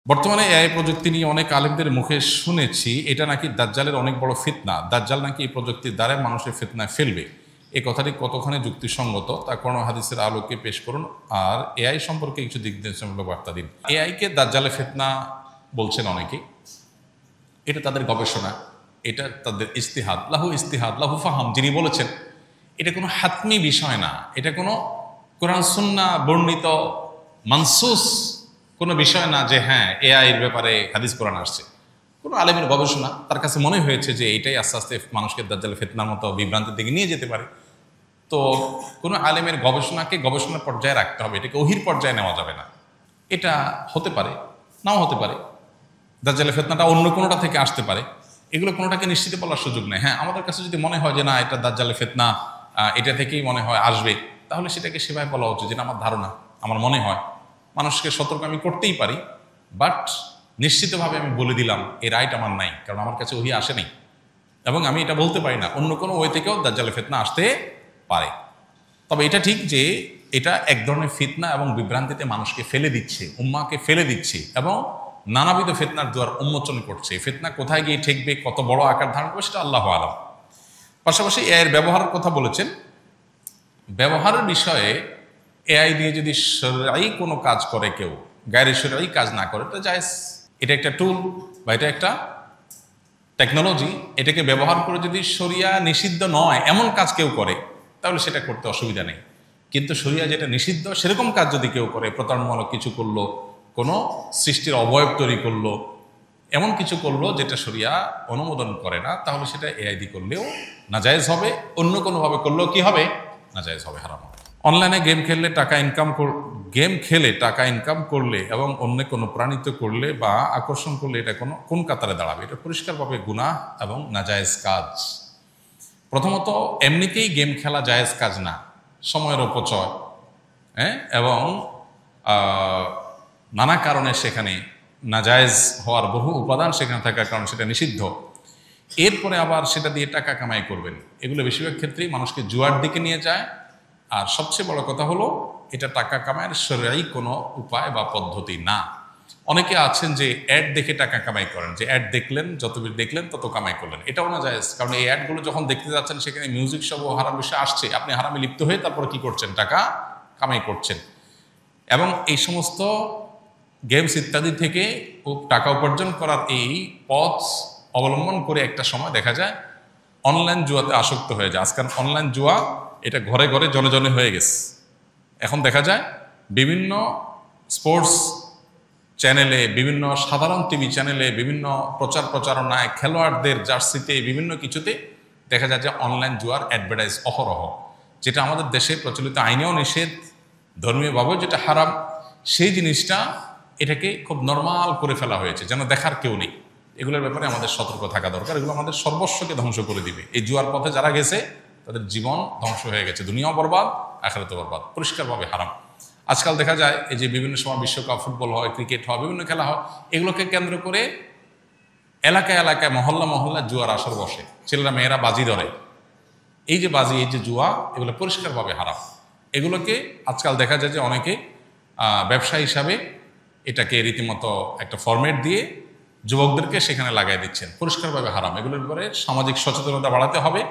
বর্তমানে এআই প্রযুক্তি নিয়ে অনেক আলেমদের মুখে শুনেছি এটা নাকি দাজ্জালের অনেক বড় ফিতনা। দাজ্জাল নাকি এই প্রযুক্তির দ্বারা মানুষের ফিতনায় ফেলবে। এই কথাটি কতখানি যুক্তিসঙ্গত তা কোরআন হাদিসের আলোকে পেশ করুন, আর এআই সম্পর্কে কিছু দিক নির্দেশনামূলক বার্তা দিন। এআইকে দাজ্জালের ফিতনা বলছেন অনেকে, এটা তাদের গবেষণা, এটা তাদের ইস্তিহাদ, লাহু ফাহাম যিনি বলেছেন। এটা কোনো হাতমি বিষয় না, এটা কোনো কোরআন সুন্নাহ বর্ণিত মানসুস কোনো বিষয় না যে হ্যাঁ এআই এর ব্যাপারে হাদিস কোরআন আসছে। কোনো আলেমের গবেষণা, তার কাছে মনে হয়েছে যে এইটাই আস্তে আস্তে মানুষকে দাজ্জালের ফিতনার মতো বিভ্রান্তির দিকে নিয়ে যেতে পারে। তো কোনো আলেমের গবেষণাকে গবেষণার পর্যায়ে রাখতে হবে, এটাকে ওহির পর্যায়ে নেওয়া যাবে না। এটা হতে পারে, নাও হতে পারে, দাজ্জালের ফিতনাটা অন্য কোনোটা থেকে আসতে পারে। এগুলো কোনোটাকে নিশ্চিত বলার সুযোগ নেই। হ্যাঁ, আমাদের কাছে যদি মনে হয় যে না এটা দাজ্জালের ফিতনা, এটা থেকেই মনে হয় আসবে, তাহলে সেটাকে সেভাবে বলা উচিত, যেটা আমার ধারণা, আমার মনে হয়। মানুষকে সতর্ক আমি করতেই পারি, বাট নিশ্চিতভাবে আমি বলে দিলাম এই রাইট আমার নাই, কারণ আমার কাছে ওহি আসে নাই, এবং আমি এটা বলতে পারি না অন্য কোনো ওয়ে থেকেও দাজ্জালের ফিতনা আসতে পারে। তবে এটা ঠিক যে এটা এক ধরনের ফিতনা এবং বিভ্রান্তিতে মানুষকে ফেলে দিচ্ছে, উম্মাকে ফেলে দিচ্ছে, এবং নানাবিধ ফিতনার দুয়ার উন্মোচন করছে। ফিতনা কোথায় গিয়ে ঠেকবে, কত বড় আকার ধারণ করবে, সেটা আল্লাহু আলাম। পাশাপাশি এর ব্যবহারের কথা বলেছেন। ব্যবহারের বিষয়ে এআই দিয়ে যদি শরঈ কোনো কাজ করে কেউ, গায়রে শরঈ কাজ না করে, এটা জায়েজ। এটা একটা টুল বা এটা একটা টেকনোলজি, এটাকে ব্যবহার করে যদি শরিয়া নিষিদ্ধ নয় এমন কাজ কেউ করে, তাহলে সেটা করতে অসুবিধা নেই। কিন্তু শরিয়া যেটা নিষিদ্ধ সেরকম কাজ যদি কেউ করে, প্রতারণামূলক কিছু করলো, কোনো সৃষ্টির অবয়ব তৈরি করলো, এমন কিছু করলো যেটা শরিয়া অনুমোদন করে না, তাহলে সেটা এআই দিয়ে করলেও নাজায়েজ হবে, অন্য কোনোভাবে করলেও কি হবে, নাজায়েজ হবে, হারাম হবে। অনলাইনে গেম খেলে টাকা ইনকাম করলে এবং অন্য কোনো প্রাণিত করলে বা আকর্ষণ করলে এটা কোন কাতারে দাঁড়াবে? এটা পরিষ্কারভাবে গুনাহ এবং নাজায়েজ কাজ। প্রথমত এমনিতেই গেম খেলা জায়েজ কাজ না, সময়ের অপচয়, এবং নানা কারণে সেখানে নাজায়েজ হওয়ার বহু উপাদান সেখানে থাকার কারণে সেটা নিষিদ্ধ। এরপরে আবার সেটা দিয়ে টাকা কামাই করবেন, এগুলো বেশিরভাগ ক্ষেত্রেই মানুষকে জুয়ার দিকে নিয়ে যায়। আর সবচেয়ে বড় কথা হলো এটা টাকা কামাইয়ের শরঈ কোনো উপায় বা পদ্ধতি না। অনেকে আছেন যে অ্যাড দেখে টাকা কামাই করেন, যে অ্যাড দেখলেন, যত দেখলেন তত কামাই করলেন, এটাও না জায়েজ। কারণ এই অ্যাডগুলো যখন দেখতে যাচ্ছেন সেখানে মিউজিক সহ হারাম বিষয় আসছে, আপনি হারামে লিপ্ত হয়ে তারপরে কি করছেন, টাকা কামাই করছেন। এবং এই সমস্ত গেমস ইত্যাদি থেকে টাকা উপার্জন করার এই পথ অবলম্বন করে একটা সময় দেখা যায় অনলাইন জুয়াতে আসক্ত হয়ে যায়। আজকাল অনলাইন জুয়া এটা ঘরে ঘরে জনে জনে হয়ে গেছে। এখন দেখা যায় বিভিন্ন স্পোর্টস চ্যানেলে, বিভিন্ন সাধারণ টিভি চ্যানেলে, বিভিন্ন প্রচারণায়, খেলোয়াড়দের জার্সিতে, বিভিন্ন কিছুতে দেখা যায় যে অনলাইন জুয়ার অ্যাডভার্টাইজ অহরহ, যেটা আমাদের দেশে প্রচলিত আইনেও নিষেধ, ধর্মীয়ভাবেও যেটা হারাম। সেই জিনিসটা এটাকে খুব নর্মাল করে ফেলা হয়েছে, যেন দেখার কেউ নেই। এগুলোর ব্যাপারে আমাদের সতর্ক থাকা দরকার। এগুলো আমাদের সর্বস্বকে ধ্বংস করে দিবে। এই জুয়ার পথে যারা গেছে তাদের জীবন ধ্বংস হয়ে গেছে, দুনিয়াও বরবাদ, আখিরাতও বরবাদ, পরিষ্কারভাবে হারাম। আজকাল দেখা যায় এই যে বিভিন্ন সময় বিশ্বকাপ, ফুটবল হয়, ক্রিকেট হয়, বিভিন্ন খেলা হয়, এগুলোকে কেন্দ্র করে এলাকায় এলাকায়, মহল্লা জুয়ার আসর বসে, ছেলেরা মেয়েরা বাজি ধরে। এই যে বাজি, এই যে জুয়া, এগুলো পরিষ্কারভাবে হারাম। এগুলোকে আজকাল দেখা যায় যে অনেকে ব্যবসা হিসাবে এটাকে রীতিমতো একটা ফরম্যাট দিয়ে যুবকদেরকে সেখানে লাগাই দিচ্ছেন, পরিষ্কারভাবে হারাম। এগুলোর ব্যাপারে সামাজিক সচেতনতা বাড়াতে হবে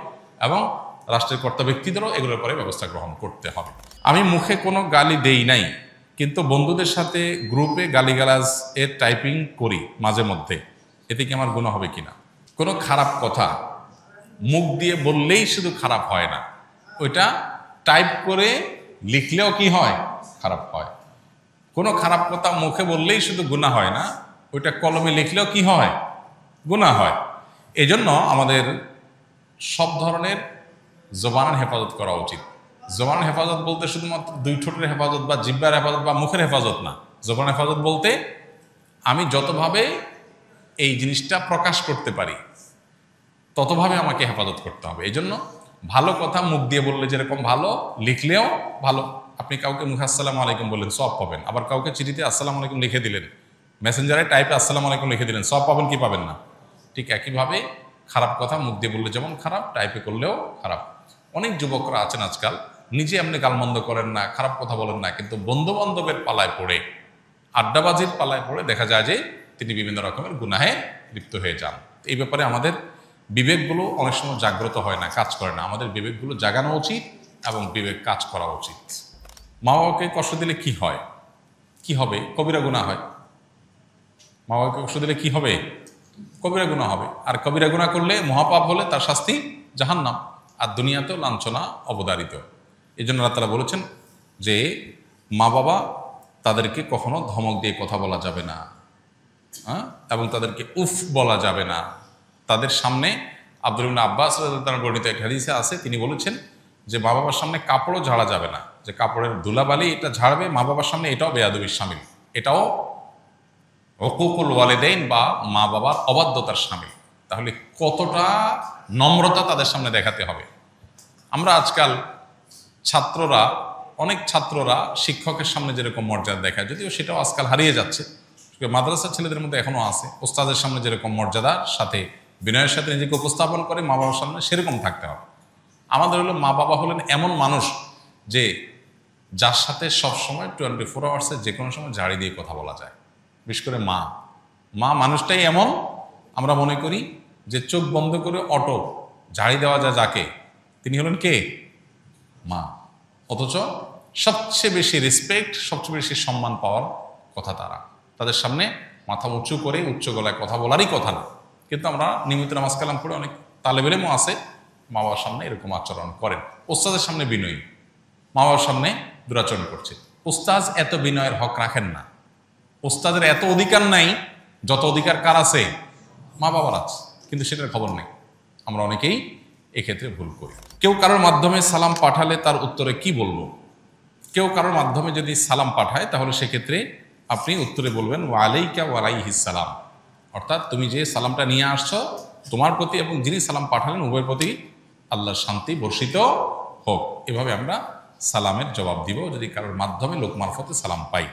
এবং রাষ্ট্রের কর্তা ব্যক্তিদেরও এগুলোর পরে ব্যবস্থা গ্রহণ করতে হবে। আমি মুখে কোনো গালি দেই নাই, কিন্তু বন্ধুদের সাথে গ্রুপে গালিগালাজ এর টাইপিং করি মাঝে মধ্যে, এতে কি আমার গুনাহ হবে কিনা? কোনো খারাপ কথা মুখ দিয়ে বললেই শুধু খারাপ হয় না, ওইটা টাইপ করে লিখলেও কি হয়, খারাপ হয়। কোনো খারাপ কথা মুখে বললেই শুধু গুনাহ হয় না, ওইটা কলমে লিখলেও কি হয়, গুনাহ হয়। এজন্য আমাদের সব ধরনের জবানের হেফাজত করা উচিত। জবানের হেফাজত বলতে শুধুমাত্র দুই ঠোঁটের হেফাজত বা জিহ্বার হেফাজত বা মুখের হেফাজত না। জবানের হেফাজত বলতে আমি যতভাবে এই জিনিসটা প্রকাশ করতে পারি ততভাবে আমাকে হেফাজত করতে হবে। এই জন্য ভালো কথা মুখ দিয়ে বললে যেরকম ভালো, লিখলেও ভালো। আপনি কাউকে মুখে আসসালামু আলাইকুম বললেন, সওয়াব পাবেন। আবার কাউকে চিঠিতে আসসালামু আলাইকুম লিখে দিলেন, মেসেঞ্জারে টাইপে আসসালামু আলাইকুম লিখে দিলেন, সওয়াব পাবেন কি পাবেন না? ঠিক একইভাবে খারাপ কথা মুখ দিয়ে বললে যেমন খারাপ, টাইপে করলেও খারাপ। অনেক যুবকরা আছেন আজকাল নিজে এমনি গালমন্দ করেন না, খারাপ কথা বলেন না, কিন্তু বন্ধু বান্ধবের পালায় পড়ে আড্ডাবাজির পালায় পড়ে দেখা যায় যে তিনি বিভিন্ন রকমের গুনাহে লিপ্ত হয়ে যান। এই ব্যাপারে আমাদের বিবেকগুলো অনেক সময় জাগ্রত হয় না, কাজ করে না। আমাদের বিবেকগুলো জাগানো উচিত এবং বিবেক কাজ করা উচিত। মা বাবাকে কষ্ট দিলে কি হয়, কি হবে? কবিরা গুনাহ হয়। মা বাবাকে কষ্ট দিলে কি হবে? কবিরা গুনাহ হবে। আর কবিরা গুনাহ করলে, মহাপাপ হলে তার শাস্তি জাহান্নাম, আর দুনিয়াতেও লাঞ্ছনা অবধারিত। এই জন্য আল্লাহ তাআলা বলেছেন যে মা বাবা তাদেরকে কখনো ধমক দিয়ে কথা বলা যাবে না, হ্যাঁ, এবং তাদেরকে উফ বলা যাবে না। তাদের সামনে আব্দুল ইবনে আব্বাস রাদিয়াল্লাহু তাআলা বর্ণিত এক হাদিসে আছে, তিনি বলেছেন যে মা বাবার সামনে কাপড়ও ঝাড়া যাবে না, যে কাপড়ের ধুলাবালি এটা ঝাড়বে মা বাবার সামনে, এটাও বেয়াদবির শামিল, এটাও হুকুকুল ওয়ালিদাইন বা মা বাবার অবাধ্যতার শামিল। তাহলে কতটা নম্রতা তাদের সামনে দেখাতে হবে। আমরা আজকাল ছাত্ররা, অনেক ছাত্ররা শিক্ষকের সামনে যেরকম মর্যাদা দেখায়, যদিও সেটাও আজকাল হারিয়ে যাচ্ছে, মাদ্রাসার ছেলেদের মধ্যে এখনো আছে, ওস্তাদের সামনে যেরকম মর্যাদার সাথে বিনয়ের সাথে নিজেকে উপস্থাপন করে মা বাবার সামনে সেরকম থাকতে হবে। আমাদের হলো মা বাবা হলেন এমন মানুষ যে যার সাথে সবসময় 24 আওয়ার্সে যে কোনো সময় ঝাড়ি দিয়ে কথা বলা যায়। বিশেষ করে মা মানুষটাই এমন, আমরা মনে করি যে চোখ বন্ধ করে অটো ঝাড়ি দেওয়া যায় যাকে, তিনি হলেন কে? মা। অথচ সবচেয়ে বেশি রেসপেক্ট, সবচেয়ে বেশি সম্মান পাওয়ার কথা তারা। তাদের সামনে মাথা উঁচু করে উচ্চ গলায় কথা বলারই কথা না, কিন্তু আমরা নিয়মিত নামাজ কালাম পড়ে অনেক তালেব ইলমও আছে মা বাবার সামনে এরকম আচরণ করেন। ওস্তাদের সামনে বিনয়ী, মা বাবার সামনে দুরাচরণ করছে। ওস্তাদ এত বিনয়ের হক রাখেন না, ওস্তাদের এত অধিকার নাই যত অধিকার কার আছে? মা বাবার আছে, কিন্তু সেটার খবর নেই। আমরা অনেকেই এক্ষেত্রে ভুল করি। কেউ কারোর মাধ্যমে সালাম পাঠালে তার উত্তরে কি বলবো? কেউ কারোর মাধ্যমে যদি সালাম পাঠায় তাহলে সেক্ষেত্রে আপনি উত্তরে বলবেন ওয়া আলাইকা ওয়া আলাইহিস সালাম, অর্থাৎ তুমি যে সালামটা নিয়ে আসছো তোমার প্রতি এবং যিনি সালাম পাঠালেন উভয়ের প্রতি আল্লাহর শান্তি বর্ষিত হোক। এভাবে আমরা সালামের জবাব দিব যদি কারোর মাধ্যমে লোক মারফতে সালাম পাই।